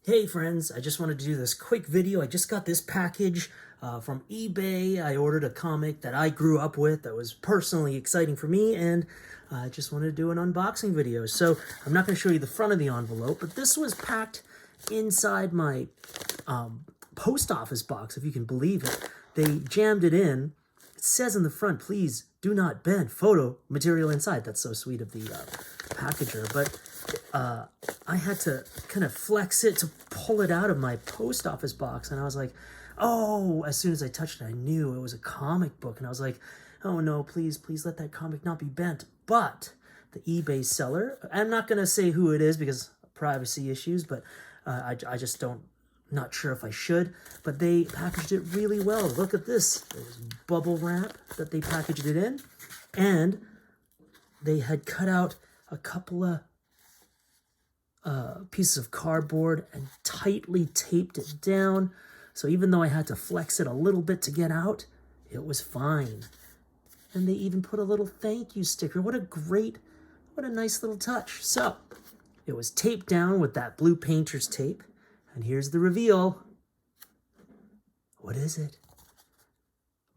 Hey friends, I just wanted to do this quick video. I just got this package from eBay. I ordered a comic that I grew up with that was personally exciting for me, and I just wanted to do an unboxing video. So I'm not going to show you the front of the envelope, but this was packed inside my post office box, if you can believe it. They jammed it in. It says in the front, please do not bend photo material inside. That's so sweet of the packager, but I had to kind of flex it to pull it out of my post office box, and I was like, oh, as soon as I touched it, I knew it was a comic book, and I was like, oh no, please let that comic not be bent. But the eBay seller, I'm not going to say who it is because of privacy issues, but I just not sure if I should, but they packaged it really well. Look at this. There was bubble wrap that they packaged it in, and they had cut out a couple of pieces of cardboard and tightly taped it down. So even though I had to flex it a little bit to get out, it was fine. And they even put a little thank you sticker. What a nice little touch. So it was taped down with that blue painter's tape. And here's the reveal. What is it?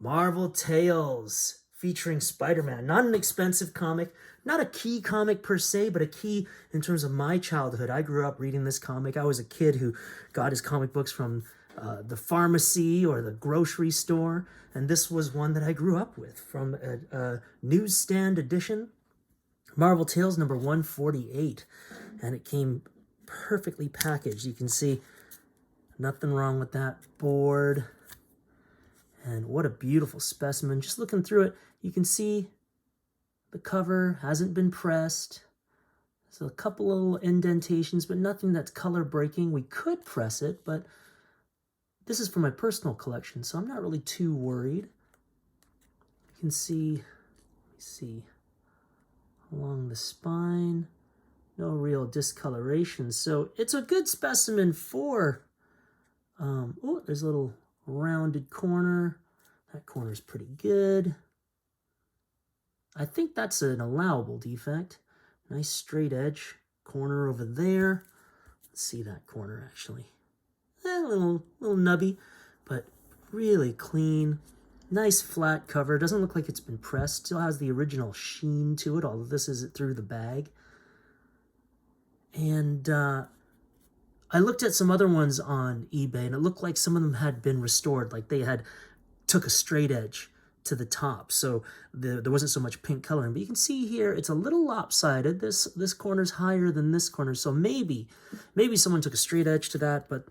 Marvel Tales featuring Spider-Man. Not an expensive comic, not a key comic per se, but a key in terms of my childhood. I grew up reading this comic. I was a kid who got his comic books from the pharmacy or the grocery store, and this was one that I grew up with from a newsstand edition. Marvel Tales number 148, and it came perfectly packaged. You can see nothing wrong with that board. And what a beautiful specimen. Just looking through it, you can see the cover hasn't been pressed. There's a couple little indentations, but nothing that's color breaking. We could press it, but this is for my personal collection, so I'm not really too worried. You can see, let me see, along the spine, no real discoloration. So it's a good specimen for, oh, there's a little rounded corner. That corner's pretty good. I think that's an allowable defect. Nice straight edge corner over there. Let's see that corner actually. A little nubby, but really clean. Nice flat cover. Doesn't look like it's been pressed. Still has the original sheen to it, although this is through the bag. And I looked at some other ones on eBay, and it looked like some of them had been restored, like they had took a straight edge to the top, so there wasn't so much pink coloring. But you can see here, it's a little lopsided. This corner's higher than this corner, so maybe someone took a straight edge to that, but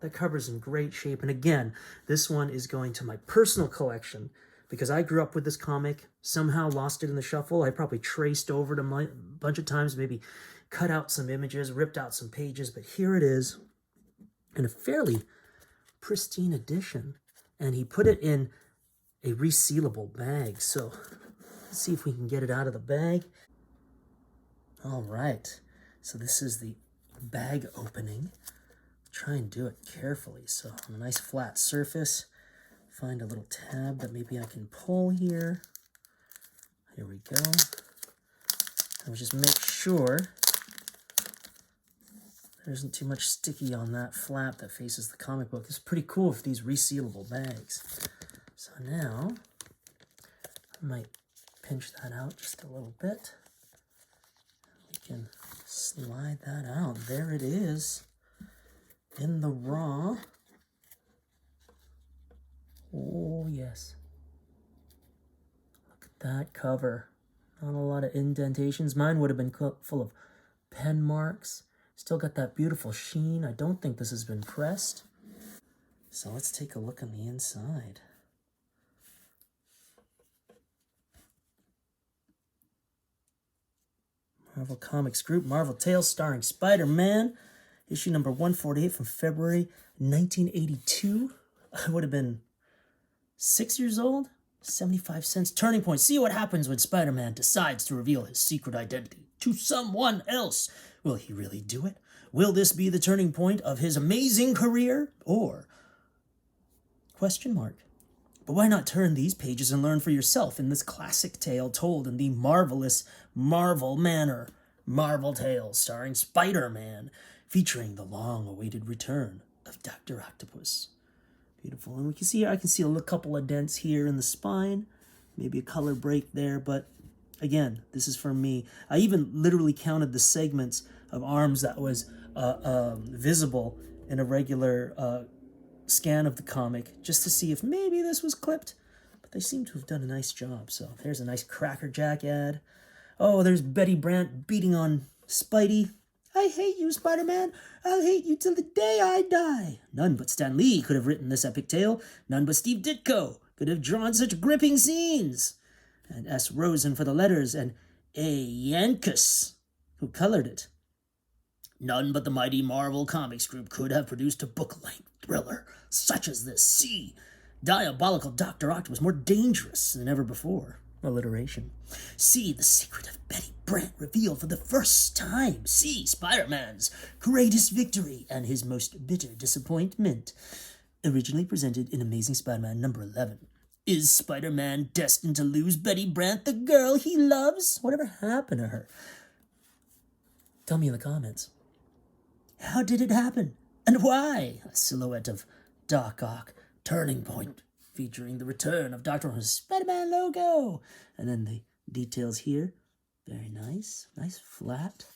that cover's in great shape. And again, this one is going to my personal collection because I grew up with this comic, somehow lost it in the shuffle. I probably traced over it a bunch of times, maybe cut out some images, ripped out some pages, but here it is in a fairly pristine edition. And he put it in a resealable bag. So let's see if we can get it out of the bag. All right, so this is the bag opening. Try and do it carefully. So on a nice flat surface, find a little tab that maybe I can pull here. Here we go. I'll just make sure there isn't too much sticky on that flap that faces the comic book. It's pretty cool for these resealable bags. So now, I might pinch that out just a little bit. We can slide that out. There it is in the raw. Oh, yes. Look at that cover. Not a lot of indentations. Mine would have been full of pen marks. Still got that beautiful sheen. I don't think this has been pressed. So let's take a look on the inside. Marvel Comics Group, Marvel Tales starring Spider-Man. Issue number 148 from February 1982. I would have been 6 years old. 75 cents. Turning point. See what happens when Spider-Man decides to reveal his secret identity to someone else. Will he really do it? Will this be the turning point of his amazing career? Or? Question mark. But why not turn these pages and learn for yourself in this classic tale told in the marvelous Marvel manner? Marvel Tales starring Spider-Man. featuring the long-awaited return of Dr. Octopus. Beautiful. And we can see, I can see a couple of dents here in the spine, maybe a color break there, but again, this is for me. I even literally counted the segments of arms that was visible in a regular scan of the comic, just to see if maybe this was clipped. But they seem to have done a nice job. So there's a nice Cracker Jack ad. Oh, there's Betty Brant beating on Spidey. I hate you, Spider-Man. I'll hate you till the day I die. None but Stan Lee could have written this epic tale. None but Steve Ditko could have drawn such gripping scenes. And S. Rosen for the letters, and A. Yankus, who colored it. None but the mighty Marvel Comics group could have produced a book-length thriller such as this. See, diabolical Dr. Octopus more dangerous than ever before. Alliteration. See, the secret of Betty Brant revealed for the first time. See, Spider-Man's greatest victory and his most bitter disappointment. Originally presented in Amazing Spider-Man number 11. Is Spider-Man destined to lose Betty Brant, the girl he loves? Whatever happened to her? Tell me in the comments. How did it happen? And why? A silhouette of Doc Ock, turning point, featuring the return of Dr. Spider-Man logo. And then the details here. Very nice. Nice flat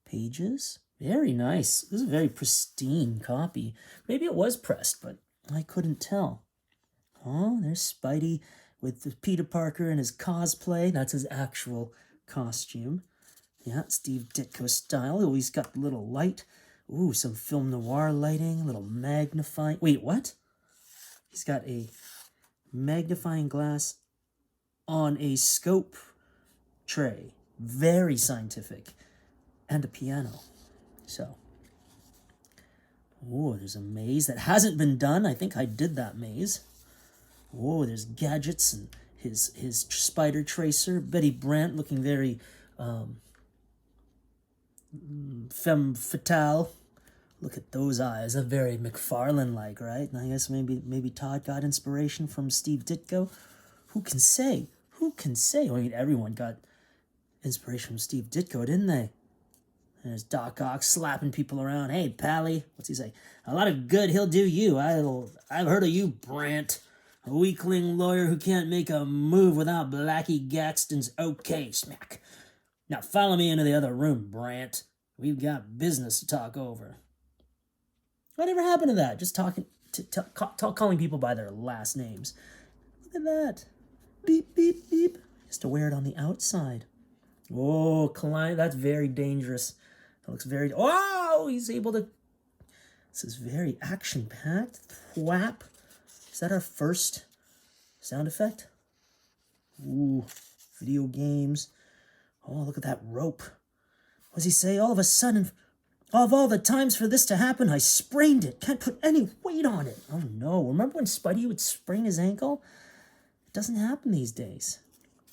pages. Very nice. This is a very pristine copy. Maybe it was pressed, but I couldn't tell. Oh, there's Spidey with Peter Parker and his cosplay. That's his actual costume. Yeah, Steve Ditko style. Oh, he's got the little light. Ooh, some film noir lighting, a little magnifying. Wait, what? He's got a magnifying glass on a scope tray. Very scientific. And a piano. So. Oh, there's a maze that hasn't been done. I think I did that maze. Oh, there's gadgets and his spider tracer. Betty Brant looking very femme fatale. Look at those eyes. They're very McFarlane-like, right? And I guess maybe Todd got inspiration from Steve Ditko. Who can say? Who can say? I mean, everyone got inspiration from Steve Ditko, didn't they? And there's Doc Ock slapping people around. Hey, Pally. What's he say? A lot of good he'll do you. I've heard of you, Brant. A weakling lawyer who can't make a move without Blackie Gaxton's okay, smack. Now follow me into the other room, Brant. We've got business to talk over. Whatever happened to that? Just calling people by their last names. Look at that. Beep, beep, beep. Just to wear it on the outside. Oh, that's very dangerous. That looks very... Oh, he's able to... This is very action-packed. Thwap. Is that our first sound effect? Ooh, video games. Oh, look at that rope. What does he say? All of a sudden, of all the times for this to happen, I sprained it. Can't put any weight on it. Oh, no. Remember when Spidey would sprain his ankle? It doesn't happen these days.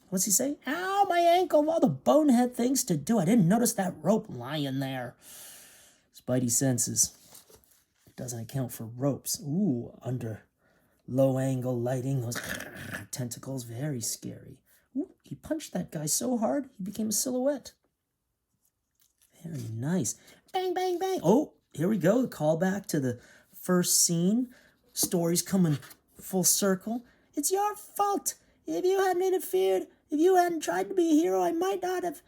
What's he say? Ow, my ankle. Of all the bonehead things to do, I didn't notice that rope lying there. Spidey senses. It doesn't account for ropes. Ooh, under low angle lighting. Those tentacles, very scary. Ooh, he punched that guy so hard, he became a silhouette. Very nice. Bang, bang, bang. Oh, here we go. The callback to the first scene. Story's coming full circle. It's your fault. If you hadn't interfered, if you hadn't tried to be a hero, it might not have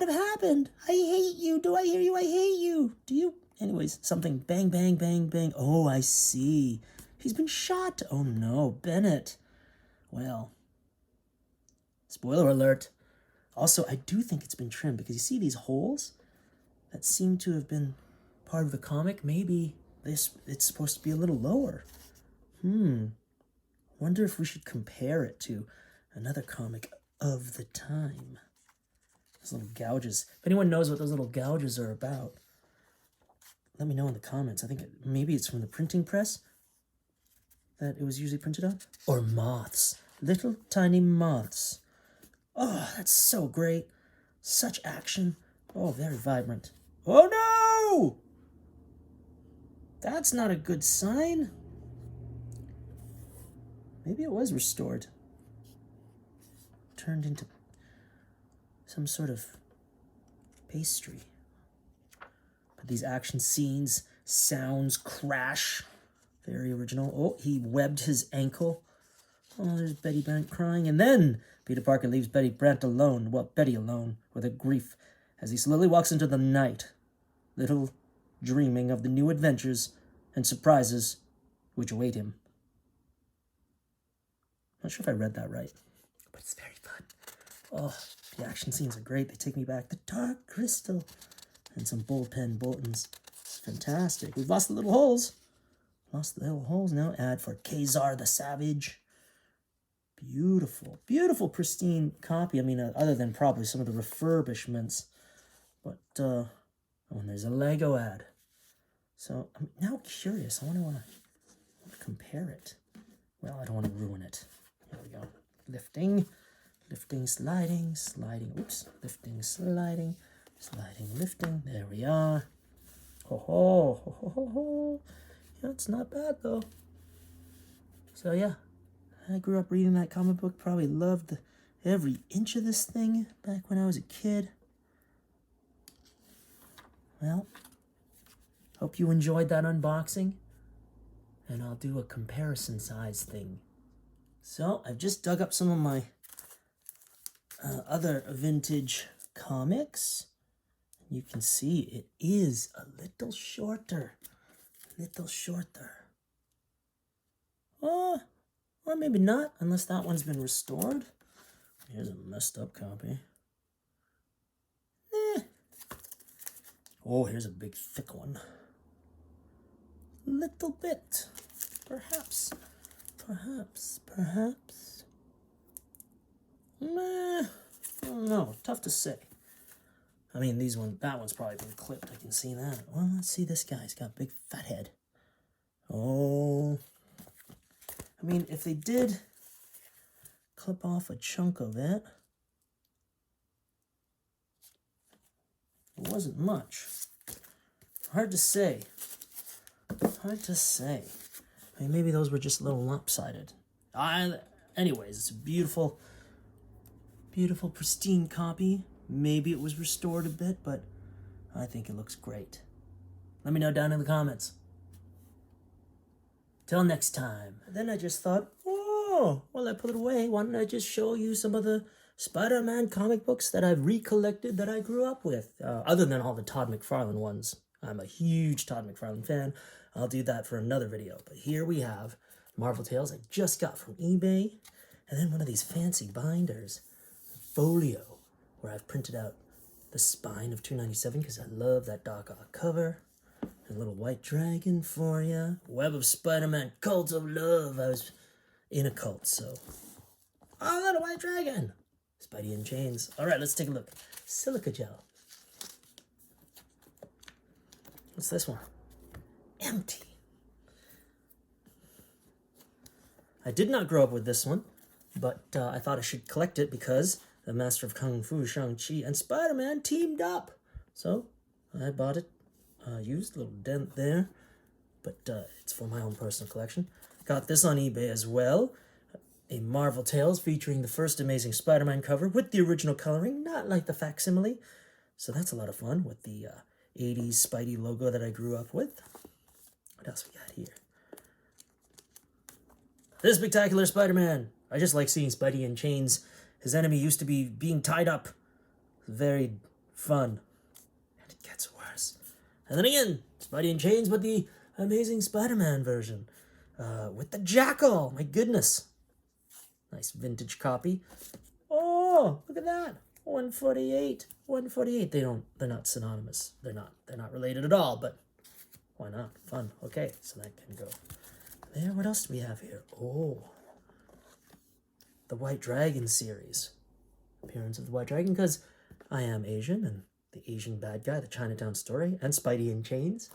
happened. I hate you. Do I hear you? I hate you. Do you? Anyways, something bang, bang, bang, bang. Oh, I see. He's been shot. Oh, no. Bennett. Well, spoiler alert. Also, I do think it's been trimmed because you see these holes that seem to have been part of the comic. Maybe it's supposed to be a little lower. Wonder if we should compare it to another comic of the time. Those little gouges. If anyone knows what those little gouges are about, let me know in the comments. I think maybe it's from the printing press that it was usually printed on. Or moths. Little tiny moths. Oh, that's so great. Such action. Oh, very vibrant. Oh, no! That's not a good sign. Maybe it was restored. Turned into some sort of pastry. But These action scenes, sounds, crash. Very original. Oh, he webbed his ankle. Oh, there's Betty Brant crying. And then Peter Parker leaves Betty Brant alone, well, Betty alone, with her grief, as he slowly walks into the night, little dreaming of the new adventures and surprises which await him. Not sure if I read that right, but it's very fun. Oh, the action scenes are great. They take me back. The Dark Crystal and some bullpen buttons. It's fantastic. We've lost the little holes. Lost the little holes now. Ad for Kazar the Savage. Beautiful, beautiful, pristine copy. I mean, other than probably some of the refurbishments. But, oh, and there's a Lego ad. So I'm now curious. I want to compare it. Well, I don't want to ruin it. Here we go. Lifting, sliding, oops. Lifting, sliding, lifting. There we are. Ho, ho, ho, ho, ho, ho. Yeah, it's not bad, though. So, yeah. I grew up reading that comic book. Probably loved every inch of this thing back when I was a kid. Well, hope you enjoyed that unboxing. And I'll do a comparison size thing. So, I've just dug up some of my other vintage comics. You can see it is a little shorter. Or maybe not, unless that one's been restored. Here's a messed up copy. Oh, here's a big thick one. Little bit. Perhaps. I don't know. Tough to say. I mean, that one's probably been clipped. I can see that. Well, let's see this guy. He's got a big fat head. Oh. I mean, if they did clip off a chunk of it, it wasn't much. Hard to say. I mean, maybe those were just a little lopsided. Anyways, it's a beautiful, pristine copy. Maybe it was restored a bit, but I think it looks great. Let me know down in the comments. Till next time. Then I just thought, oh, well, I put it away. Why don't I just show you some of the Spider-Man comic books that I've recollected that I grew up with, other than all the Todd McFarlane ones. I'm a huge Todd McFarlane fan. I'll do that for another video. But here we have Marvel Tales I just got from eBay, and then one of these fancy binders, folio, where I've printed out the spine of 297 because I love that Doc Ock cover. A little white dragon for you. Web of Spider-Man, Cult of Love. I was in a cult, so. Oh, little white dragon. Spidey in chains. All right, let's take a look. Silica gel. What's this one? Empty. I did not grow up with this one, but I thought I should collect it because the Master of Kung Fu, Shang-Chi, and Spider-Man teamed up. So I bought it. Used a little dent there, but it's for my own personal collection. Got this on eBay as well. A Marvel Tales featuring the first Amazing Spider-Man cover with the original coloring, not like the facsimile. So that's a lot of fun with the 80s Spidey logo that I grew up with. What else we got here? This Spectacular Spider-Man. I just like seeing Spidey in chains. His enemy used to be being tied up. Very fun. And it gets worse. And then again, Spidey in chains, but the Amazing Spider-Man version. With the Jackal. My goodness. Nice vintage copy. Oh, look at that. 148. 148. They're not synonymous. They're not related at all, but why not? Fun. Okay, so that can go there. What else do we have here? Oh. The White Dragon series. Appearance of the White Dragon, because I am Asian, and the Asian bad guy, the Chinatown Story, and Spidey in chains.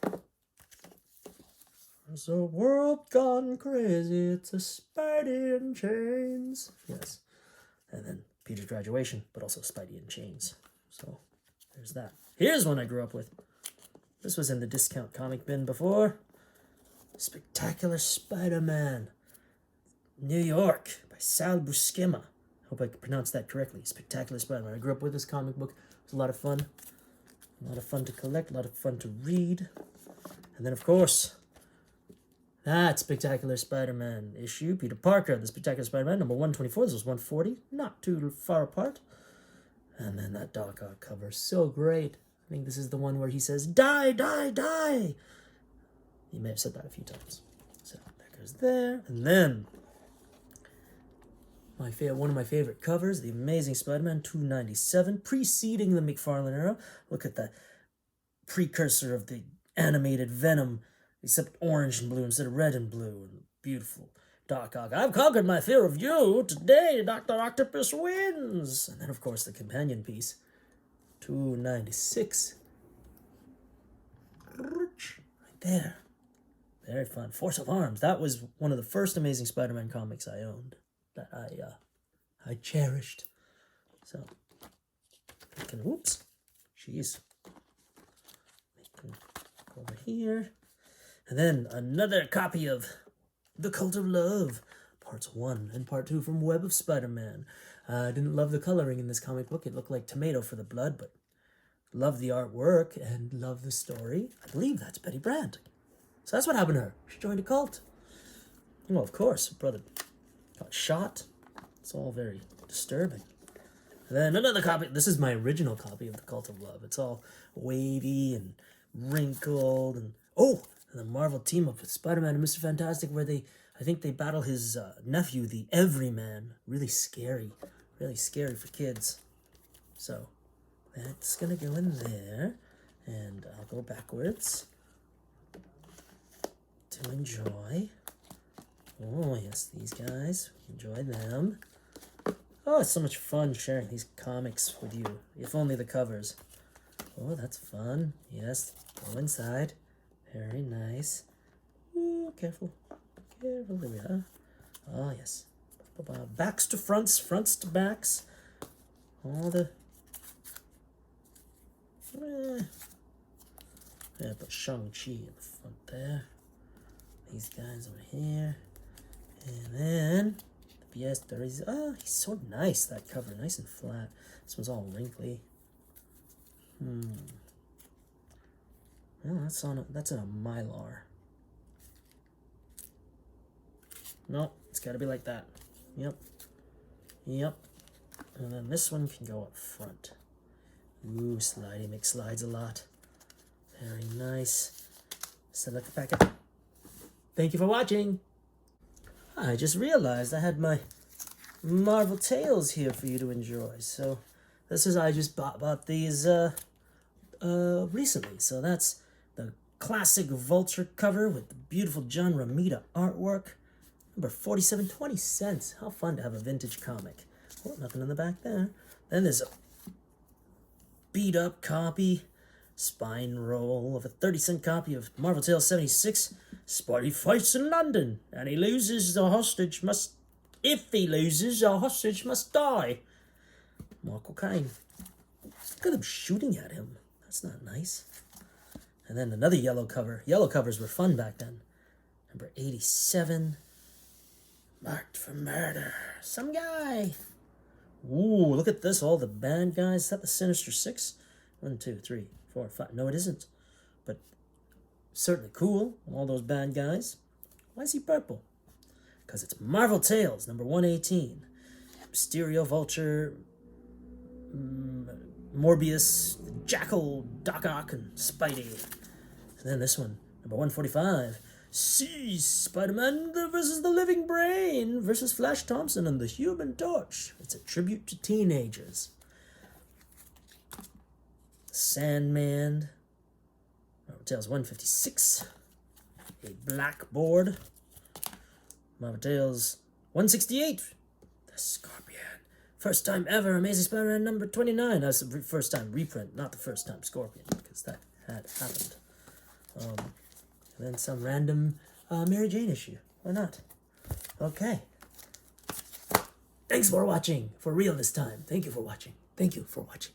There's a world gone crazy, it's a Spidey in chains. Yes. And then Peter's graduation, but also Spidey in chains. So, there's that. Here's one I grew up with. This was in the discount comic bin before. Spectacular Spider-Man. New York, by Sal Buscema. Hope I pronounced that correctly. Spectacular Spider-Man. I grew up with this comic book. It was a lot of fun. A lot of fun to collect, a lot of fun to read. And then, of course, that Spectacular Spider-Man issue. Peter Parker, The Spectacular Spider-Man, number 124. This was 140, not too far apart. And then that Doc Ock cover, so great. I think this is the one where he says, "Die, die, die." He may have said that a few times. So that goes there. And then, one of my favorite covers, The Amazing Spider-Man 297, preceding the McFarlane era. Look at the precursor of the animated Venom, except orange and blue instead of red and blue. And beautiful. Doc Ock, "I've conquered my fear of you. Today, Dr. Octopus wins." And then, of course, the companion piece, 296. Right there. Very fun. Force of Arms. That was one of the first Amazing Spider-Man comics I owned, that I cherished. So, I can, whoops. Jeez. I can go over here. And then another copy of The Cult of Love, parts 1 and part 2 from Web of Spider-Man. I didn't love the coloring in this comic book. It looked like tomato for the blood, but love the artwork and love the story. I believe that's Betty Brant. So that's what happened to her. She joined a cult. Well, of course, her brother got shot. It's all very disturbing. And then another copy. This is my original copy of The Cult of Love. It's all wavy and wrinkled. And the Marvel team up with Spider-Man and Mr. Fantastic, where I think they battle his nephew, the Everyman. Really scary for kids. So that's gonna go in there, and I'll go backwards to enjoy. Oh yes, these guys, enjoy them. Oh, it's so much fun sharing these comics with you. If only the covers. Oh, that's fun. Yes, go inside. Very nice. Ooh, careful. Careful. There we are. Oh, yes. Backs to fronts, fronts to backs. All the... Yeah, put Shang-Chi in the front there. These guys over here. And then... Yes, there is... Oh, he's so nice, that cover. Nice and flat. This one's all wrinkly. Well, that's in a Mylar. No, it's got to be like that. Yep. And then this one can go up front. Ooh, slidey McSlides a lot. Very nice. Select the packet. Thank you for watching. I just realized I had my Marvel Tales here for you to enjoy. So this is, I just bought these recently. So that's the classic Vulture cover with the beautiful John Romita artwork. Number 47, 20 cents. How fun to have a vintage comic. Oh, nothing in the back there. Then there's a beat up copy, spine roll of a 30-cent copy of Marvel Tales 76. Spidey fights in London, and he loses, the hostage must... If he loses, the hostage must die. Michael Caine. Look at them shooting at him. That's not nice. And then another yellow cover. Yellow covers were fun back then. Number 87. Marked for murder. Some guy. Ooh, look at this. All the bad guys. Is that the Sinister Six? 1, 2, 3, 4, 5. No, it isn't. But certainly cool. All those bad guys. Why is he purple? Because it's Marvel Tales, number 118. Mysterio, Vulture, Morbius, Jackal, Doc Ock, and Spidey. And then this one, number 145. Spider-Man versus the Living Brain versus Flash Thompson and the Human Torch. It's a tribute to teenagers. Sandman. Marvel Tales 156. A Blackboard. Marvel Tales 168. The Scorpion. First time ever, Amazing Spider-Man number 29. That's the first time reprint, not the first time Scorpion, because that had happened. And then some random Mary Jane issue. Why not? Okay. Thanks for watching. For real this time. Thank you for watching. Thank you for watching.